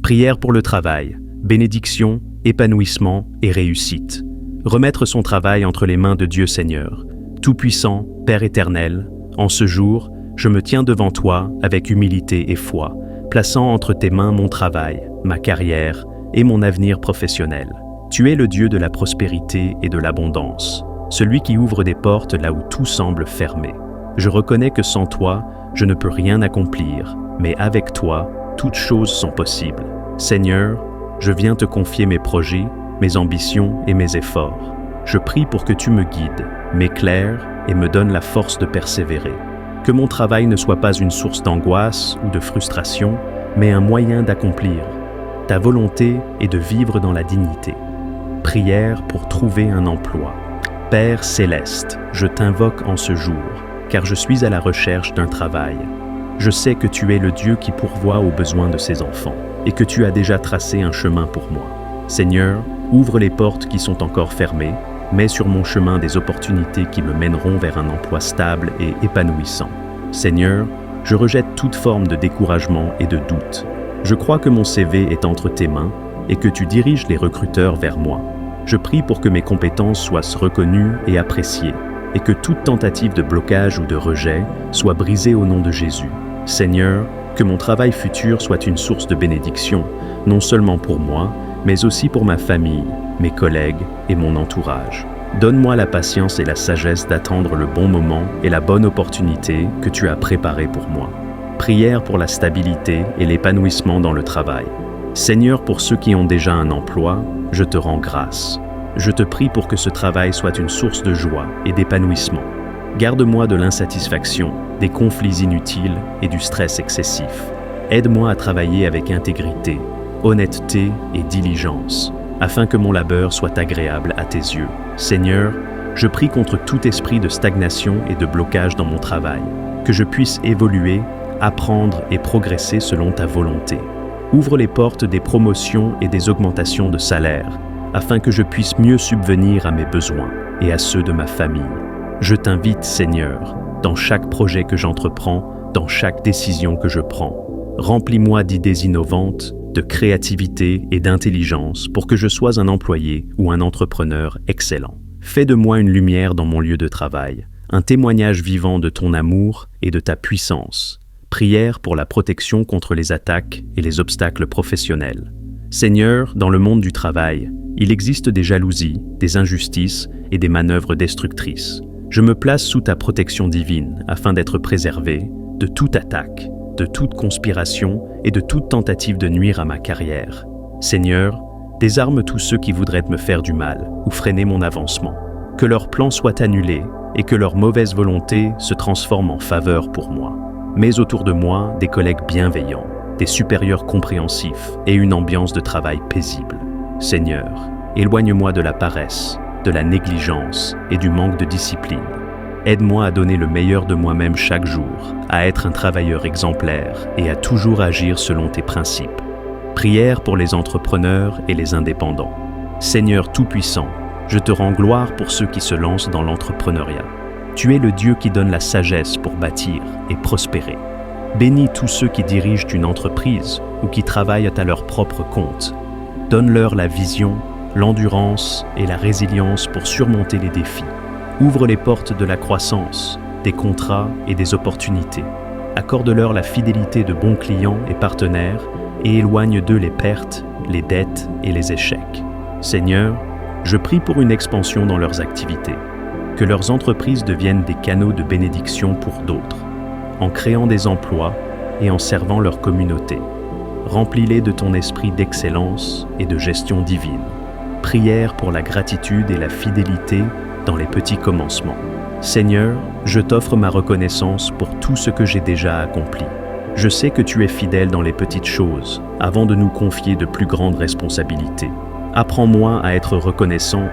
Prière pour le travail, bénédiction, épanouissement et réussite. Remettre son travail entre les mains de Dieu Seigneur. Tout-puissant, Père éternel, en ce jour, je me tiens devant toi avec humilité et foi, plaçant entre tes mains mon travail, ma carrière et mon avenir professionnel. Tu es le Dieu de la prospérité et de l'abondance, celui qui ouvre des portes là où tout semble fermé. Je reconnais que sans toi, je ne peux rien accomplir, mais avec toi, toutes choses sont possibles. Seigneur, je viens te confier mes projets, mes ambitions et mes efforts. Je prie pour que tu me guides, m'éclaires et me donnes la force de persévérer. Que mon travail ne soit pas une source d'angoisse ou de frustration, mais un moyen d'accomplir ta volonté et de vivre dans la dignité. Prière pour trouver un emploi. Père céleste, je t'invoque en ce jour, car je suis à la recherche d'un travail. Je sais que tu es le Dieu qui pourvoit aux besoins de ses enfants, et que tu as déjà tracé un chemin pour moi. Seigneur, ouvre les portes qui sont encore fermées, mets sur mon chemin des opportunités qui me mèneront vers un emploi stable et épanouissant. Seigneur, je rejette toute forme de découragement et de doute. Je crois que mon CV est entre tes mains et que tu diriges les recruteurs vers moi. Je prie pour que mes compétences soient reconnues et appréciées, et que toute tentative de blocage ou de rejet soit brisée au nom de Jésus. Seigneur, que mon travail futur soit une source de bénédiction, non seulement pour moi, mais aussi pour ma famille, mes collègues et mon entourage. Donne-moi la patience et la sagesse d'attendre le bon moment et la bonne opportunité que tu as préparée pour moi. Prière pour la stabilité et l'épanouissement dans le travail. Seigneur, pour ceux qui ont déjà un emploi, je te rends grâce. Je te prie pour que ce travail soit une source de joie et d'épanouissement. Garde-moi de l'insatisfaction, des conflits inutiles et du stress excessif. Aide-moi à travailler avec intégrité, honnêteté et diligence, afin que mon labeur soit agréable à tes yeux. Seigneur, je prie contre tout esprit de stagnation et de blocage dans mon travail, que je puisse évoluer, apprendre et progresser selon ta volonté. Ouvre les portes des promotions et des augmentations de salaire, afin que je puisse mieux subvenir à mes besoins et à ceux de ma famille. Je t'invite, Seigneur, dans chaque projet que j'entreprends, dans chaque décision que je prends. Remplis-moi d'idées innovantes, de créativité et d'intelligence pour que je sois un employé ou un entrepreneur excellent. Fais de moi une lumière dans mon lieu de travail, un témoignage vivant de ton amour et de ta puissance. Prière pour la protection contre les attaques et les obstacles professionnels. Seigneur, dans le monde du travail, il existe des jalousies, des injustices et des manœuvres destructrices. Je me place sous ta protection divine afin d'être préservé de toute attaque, de toute conspiration et de toute tentative de nuire à ma carrière. Seigneur, désarme tous ceux qui voudraient me faire du mal ou freiner mon avancement. Que leurs plans soient annulés et que leur mauvaise volonté se transforme en faveur pour moi. Mets autour de moi des collègues bienveillants, des supérieurs compréhensifs et une ambiance de travail paisible. Seigneur, éloigne-moi de la paresse, de la négligence et du manque de discipline. Aide-moi à donner le meilleur de moi-même chaque jour, à être un travailleur exemplaire et à toujours agir selon tes principes. Prière pour les entrepreneurs et les indépendants. Seigneur Tout-Puissant, je te rends gloire pour ceux qui se lancent dans l'entrepreneuriat. Tu es le Dieu qui donne la sagesse pour bâtir et prospérer. Bénis tous ceux qui dirigent une entreprise ou qui travaillent à leur propre compte. Donne-leur la vision, l'endurance et la résilience pour surmonter les défis. Ouvre les portes de la croissance, des contrats et des opportunités. Accorde-leur la fidélité de bons clients et partenaires et éloigne d'eux les pertes, les dettes et les échecs. Seigneur, je prie pour une expansion dans leurs activités, que leurs entreprises deviennent des canaux de bénédiction pour d'autres, en créant des emplois et en servant leur communauté. Remplis-les de ton esprit d'excellence et de gestion divine. Prière pour la gratitude et la fidélité dans les petits commencements. Seigneur, je t'offre ma reconnaissance pour tout ce que j'ai déjà accompli. Je sais que tu es fidèle dans les petites choses, avant de nous confier de plus grandes responsabilités. Apprends-moi à être reconnaissant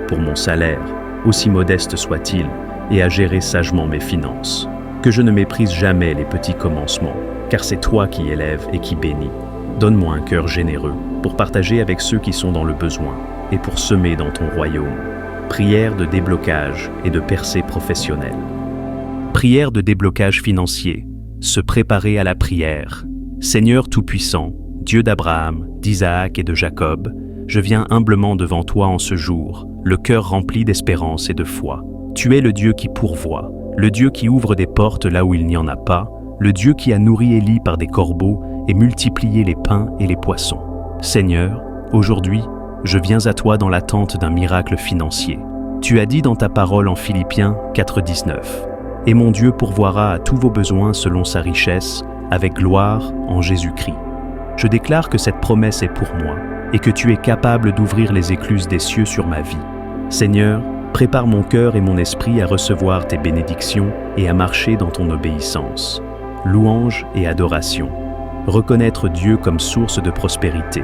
pour mon salaire, aussi modeste soit-il, et à gérer sagement mes finances. Que je ne méprise jamais les petits commencements, car c'est toi qui élèves et qui bénis. Donne-moi un cœur généreux pour partager avec ceux qui sont dans le besoin et pour semer dans ton royaume. Prière de déblocage et de percée professionnelle. Prière de déblocage financier. Se préparer à la prière. Seigneur Tout-Puissant, Dieu d'Abraham, d'Isaac et de Jacob, je viens humblement devant toi en ce jour, le cœur rempli d'espérance et de foi. Tu es le Dieu qui pourvoit, le Dieu qui ouvre des portes là où il n'y en a pas, le Dieu qui a nourri Élie par des corbeaux et multiplié les pains et les poissons. Seigneur, aujourd'hui, je viens à toi dans l'attente d'un miracle financier. Tu as dit dans ta parole en Philippiens 4,19 « Et mon Dieu pourvoira à tous vos besoins selon sa richesse, avec gloire en Jésus-Christ. » Je déclare que cette promesse est pour moi et que tu es capable d'ouvrir les écluses des cieux sur ma vie. Seigneur, prépare mon cœur et mon esprit à recevoir tes bénédictions et à marcher dans ton obéissance. Louange et adoration. Reconnaître Dieu comme source de prospérité.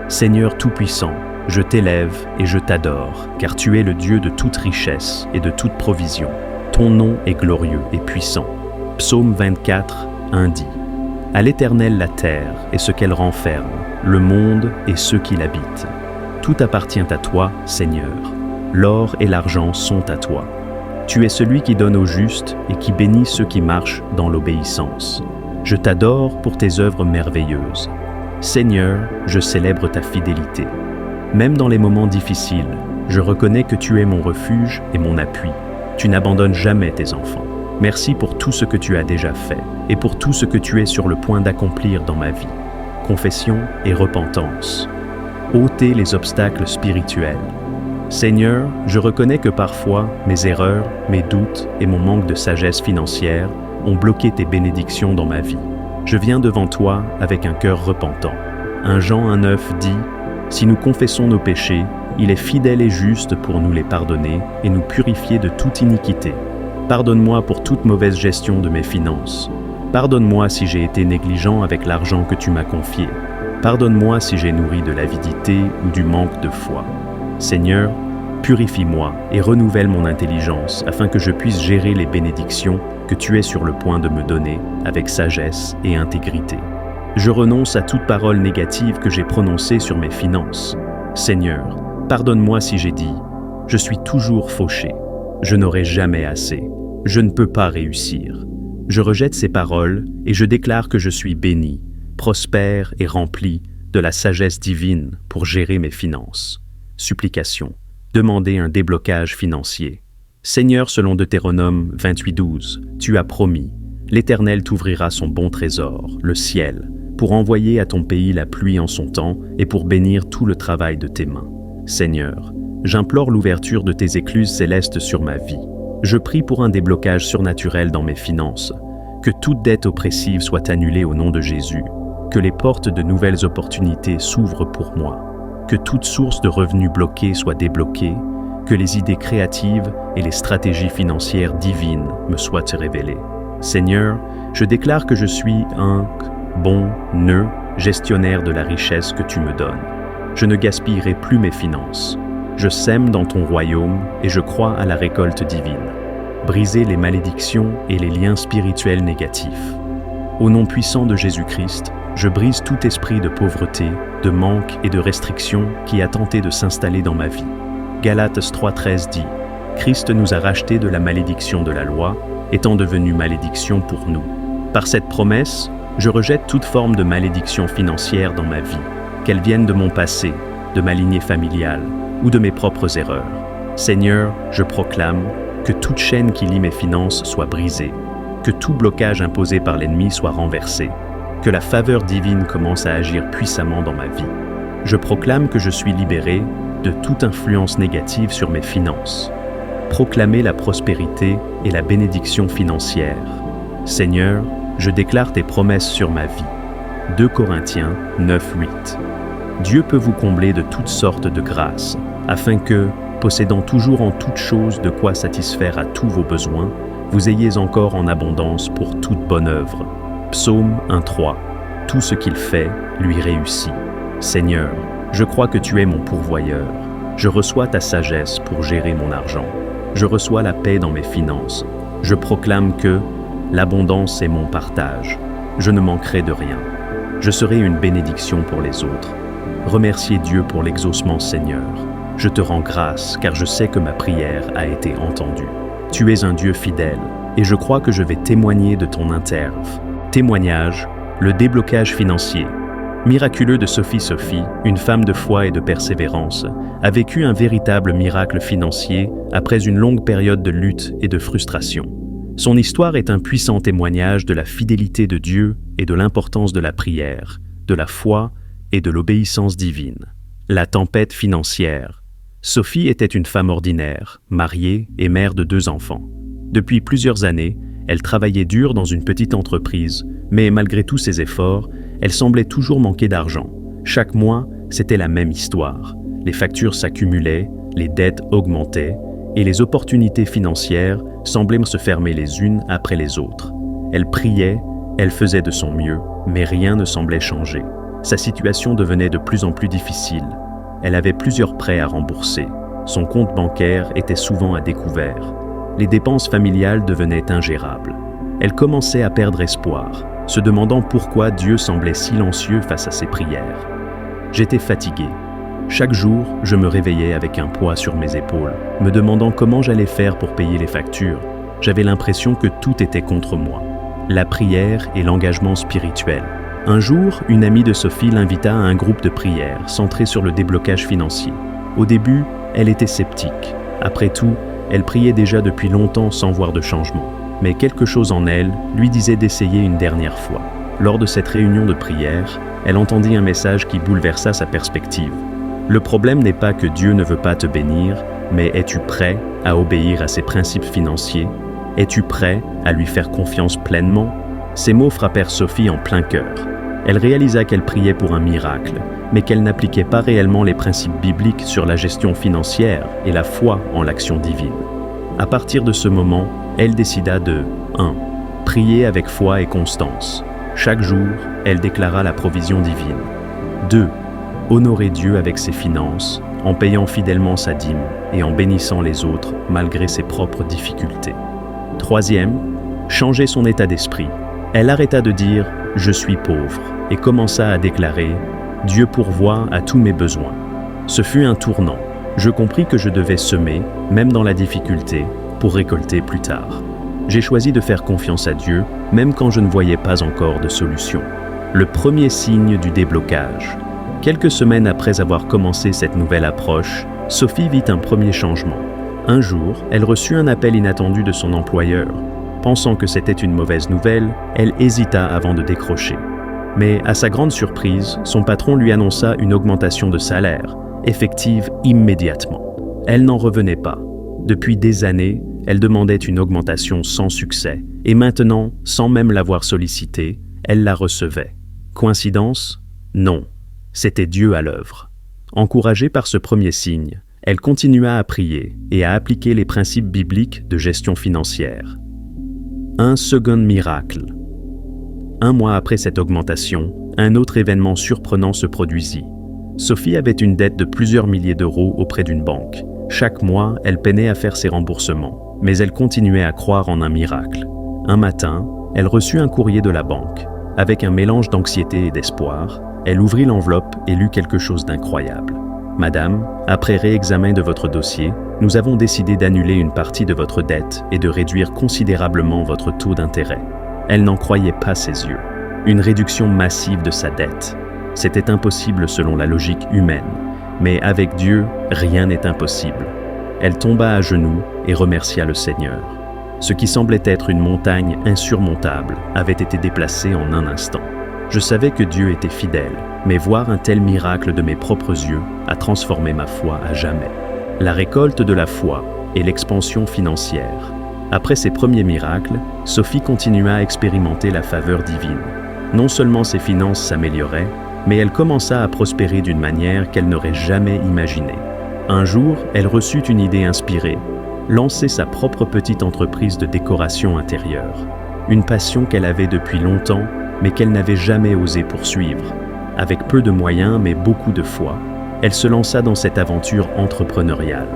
Seigneur Tout-Puissant, je t'élève et je t'adore, car tu es le Dieu de toute richesse et de toute provision. Ton nom est glorieux et puissant. Psaume 24, 1 dit « À l'Éternel la terre et ce qu'elle renferme, le monde et ceux qui l'habitent. Tout appartient à toi, Seigneur. L'or et l'argent sont à toi. Tu es celui qui donne aux justes et qui bénit ceux qui marchent dans l'obéissance. Je t'adore pour tes œuvres merveilleuses. Seigneur, je célèbre ta fidélité. Même dans les moments difficiles, je reconnais que tu es mon refuge et mon appui. Tu n'abandonnes jamais tes enfants. Merci pour tout ce que tu as déjà fait et pour tout ce que tu es sur le point d'accomplir dans ma vie. Confession et repentance. Ôter les obstacles spirituels. Seigneur, je reconnais que parfois, mes erreurs, mes doutes et mon manque de sagesse financière ont bloqué tes bénédictions dans ma vie. Je viens devant toi avec un cœur repentant. 1 Jean 1,9 dit « Si nous confessons nos péchés, il est fidèle et juste pour nous les pardonner et nous purifier de toute iniquité. Pardonne-moi pour toute mauvaise gestion de mes finances. Pardonne-moi si j'ai été négligent avec l'argent que tu m'as confié. Pardonne-moi si j'ai nourri de l'avidité ou du manque de foi. Seigneur, purifie-moi et renouvelle mon intelligence afin que je puisse gérer les bénédictions que tu es sur le point de me donner avec sagesse et intégrité. Je renonce à toute parole négative que j'ai prononcée sur mes finances. Seigneur, pardonne-moi si j'ai dit « Je suis toujours fauché, je n'aurai jamais assez, je ne peux pas réussir ». Je rejette ces paroles et je déclare que je suis béni, prospère et rempli de la sagesse divine pour gérer mes finances. Supplication. Demander un déblocage financier. Seigneur, selon Deutéronome 28,12, tu as promis, l'Éternel t'ouvrira son bon trésor, le ciel, pour envoyer à ton pays la pluie en son temps et pour bénir tout le travail de tes mains. Seigneur, j'implore l'ouverture de tes écluses célestes sur ma vie. Je prie pour un déblocage surnaturel dans mes finances, que toute dette oppressive soit annulée au nom de Jésus, que les portes de nouvelles opportunités s'ouvrent pour moi, que toute source de revenus bloqués soit débloquée, que les idées créatives et les stratégies financières divines me soient révélées. Seigneur, je déclare que je suis un bon nœud gestionnaire de la richesse que tu me donnes. Je ne gaspillerai plus mes finances. Je sème dans ton royaume et je crois à la récolte divine. Briser les malédictions et les liens spirituels négatifs. Au nom puissant de Jésus-Christ, je brise tout esprit de pauvreté, de manque et de restriction qui a tenté de s'installer dans ma vie. Galates 3,13 dit « Christ nous a rachetés de la malédiction de la loi, étant devenu malédiction pour nous. Par cette promesse, je rejette toute forme de malédiction financière dans ma vie, qu'elle vienne de mon passé, de ma lignée familiale ou de mes propres erreurs. Seigneur, je proclame que toute chaîne qui lie mes finances soit brisée, que tout blocage imposé par l'ennemi soit renversé, que la faveur divine commence à agir puissamment dans ma vie. Je proclame que je suis libéré de toute influence négative sur mes finances. Proclamer la prospérité et la bénédiction financière. Seigneur, je déclare tes promesses sur ma vie. 2 Corinthiens 9,8. Dieu peut vous combler de toutes sortes de grâces, afin que, possédant toujours en toutes choses de quoi satisfaire à tous vos besoins, vous ayez encore en abondance pour toute bonne œuvre. Psaume 1,3. Tout ce qu'il fait lui réussit. Seigneur, je crois que tu es mon pourvoyeur. Je reçois ta sagesse pour gérer mon argent. Je reçois la paix dans mes finances. Je proclame que l'abondance est mon partage. Je ne manquerai de rien. Je serai une bénédiction pour les autres. Remerciez Dieu pour l'exaucement, Seigneur. Je te rends grâce car je sais que ma prière a été entendue. Tu es un Dieu fidèle et je crois que je vais témoigner de ton interve. Témoignage, le déblocage financier. miraculeux de Sophie, une femme de foi et de persévérance, a vécu un véritable miracle financier après une longue période de lutte et de frustration. Son histoire est un puissant témoignage de la fidélité de Dieu et de l'importance de la prière, de la foi et de l'obéissance divine. La tempête financière. Sophie était une femme ordinaire, mariée et mère de 2 enfants. Depuis plusieurs années, elle travaillait dur dans une petite entreprise, mais malgré tous ses efforts, elle semblait toujours manquer d'argent. Chaque mois, c'était la même histoire. Les factures s'accumulaient, les dettes augmentaient, et les opportunités financières semblaient se fermer les unes après les autres. Elle priait, elle faisait de son mieux, mais rien ne semblait changer. Sa situation devenait de plus en plus difficile. Elle avait plusieurs prêts à rembourser. Son compte bancaire était souvent à découvert. Les dépenses familiales devenaient ingérables. Elle commençait à perdre espoir, se demandant pourquoi Dieu semblait silencieux face à ses prières. J'étais fatigué. Chaque jour, je me réveillais avec un poids sur mes épaules, me demandant comment j'allais faire pour payer les factures. J'avais l'impression que tout était contre moi. La prière et l'engagement spirituel. Un jour, une amie de Sophie l'invita à un groupe de prière centré sur le déblocage financier. Au début, elle était sceptique. Après tout, elle priait déjà depuis longtemps sans voir de changement. Mais quelque chose en elle lui disait d'essayer une dernière fois. Lors de cette réunion de prière, elle entendit un message qui bouleversa sa perspective. Le problème n'est pas que Dieu ne veut pas te bénir, mais es-tu prêt à obéir à ses principes financiers? Es-tu prêt à lui faire confiance pleinement? Ces mots frappèrent Sophie en plein cœur. Elle réalisa qu'elle priait pour un miracle, mais qu'elle n'appliquait pas réellement les principes bibliques sur la gestion financière et la foi en l'action divine. À partir de ce moment, elle décida de 1. Prier avec foi et constance. Chaque jour, elle déclara la provision divine. 2. Honorer Dieu avec ses finances, en payant fidèlement sa dîme et en bénissant les autres malgré ses propres difficultés. 3e, changer son état d'esprit. Elle arrêta de dire « je suis pauvre » et commença à déclarer « Dieu pourvoit à tous mes besoins ». Ce fut un tournant. Je compris que je devais semer, même dans la difficulté, pour récolter plus tard. J'ai choisi de faire confiance à Dieu, même quand je ne voyais pas encore de solution. Le premier signe du déblocage. Quelques semaines après avoir commencé cette nouvelle approche, Sophie vit un premier changement. Un jour, elle reçut un appel inattendu de son employeur. Pensant que c'était une mauvaise nouvelle, elle hésita avant de décrocher. Mais à sa grande surprise, son patron lui annonça une augmentation de salaire, effective immédiatement. Elle n'en revenait pas. Depuis des années, elle demandait une augmentation sans succès, et maintenant, sans même l'avoir sollicitée, elle la recevait. Coïncidence? Non. C'était Dieu à l'œuvre. Encouragée par ce premier signe, elle continua à prier et à appliquer les principes bibliques de gestion financière. Un second miracle. 1 mois après cette augmentation, un autre événement surprenant se produisit. Sophie avait une dette de plusieurs milliers d'euros auprès d'une banque. Chaque mois, elle peinait à faire ses remboursements, mais elle continuait à croire en un miracle. Un matin, elle reçut un courrier de la banque. Avec un mélange d'anxiété et d'espoir, elle ouvrit l'enveloppe et lut quelque chose d'incroyable. « Madame, après réexamen de votre dossier, nous avons décidé d'annuler une partie de votre dette et de réduire considérablement votre taux d'intérêt. » Elle n'en croyait pas ses yeux. Une réduction massive de sa dette. C'était impossible selon la logique humaine. Mais avec Dieu, rien n'est impossible. Elle tomba à genoux et remercia le Seigneur. Ce qui semblait être une montagne insurmontable avait été déplacé en un instant. Je savais que Dieu était fidèle, mais voir un tel miracle de mes propres yeux a transformé ma foi à jamais. La récolte de la foi et l'expansion financière. Après ces premiers miracles, Sophie continua à expérimenter la faveur divine. Non seulement ses finances s'amélioraient, mais elle commença à prospérer d'une manière qu'elle n'aurait jamais imaginée. Un jour, elle reçut une idée inspirée, lancer sa propre petite entreprise de décoration intérieure. Une passion qu'elle avait depuis longtemps, mais qu'elle n'avait jamais osé poursuivre. Avec peu de moyens, mais beaucoup de foi, elle se lança dans cette aventure entrepreneuriale.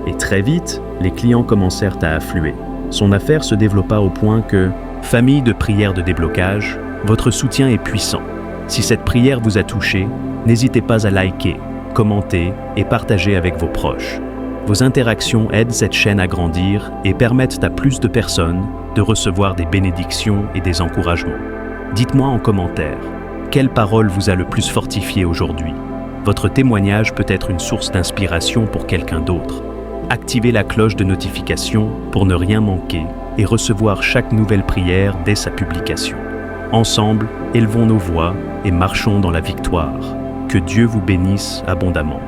Et très vite, les clients commencèrent à affluer. Son affaire se développa au point que, famille de prières de déblocage, votre soutien est puissant. Si cette prière vous a touché, n'hésitez pas à liker, commenter et partager avec vos proches. Vos interactions aident cette chaîne à grandir et permettent à plus de personnes de recevoir des bénédictions et des encouragements. Dites-moi en commentaire, Quelle parole vous a le plus fortifié aujourd'hui? Votre témoignage peut être une source d'inspiration pour quelqu'un d'autre. Activez la cloche de notification pour ne rien manquer et recevoir chaque nouvelle prière dès sa publication. Ensemble, élevons nos voix et marchons dans la victoire. Que Dieu vous bénisse abondamment.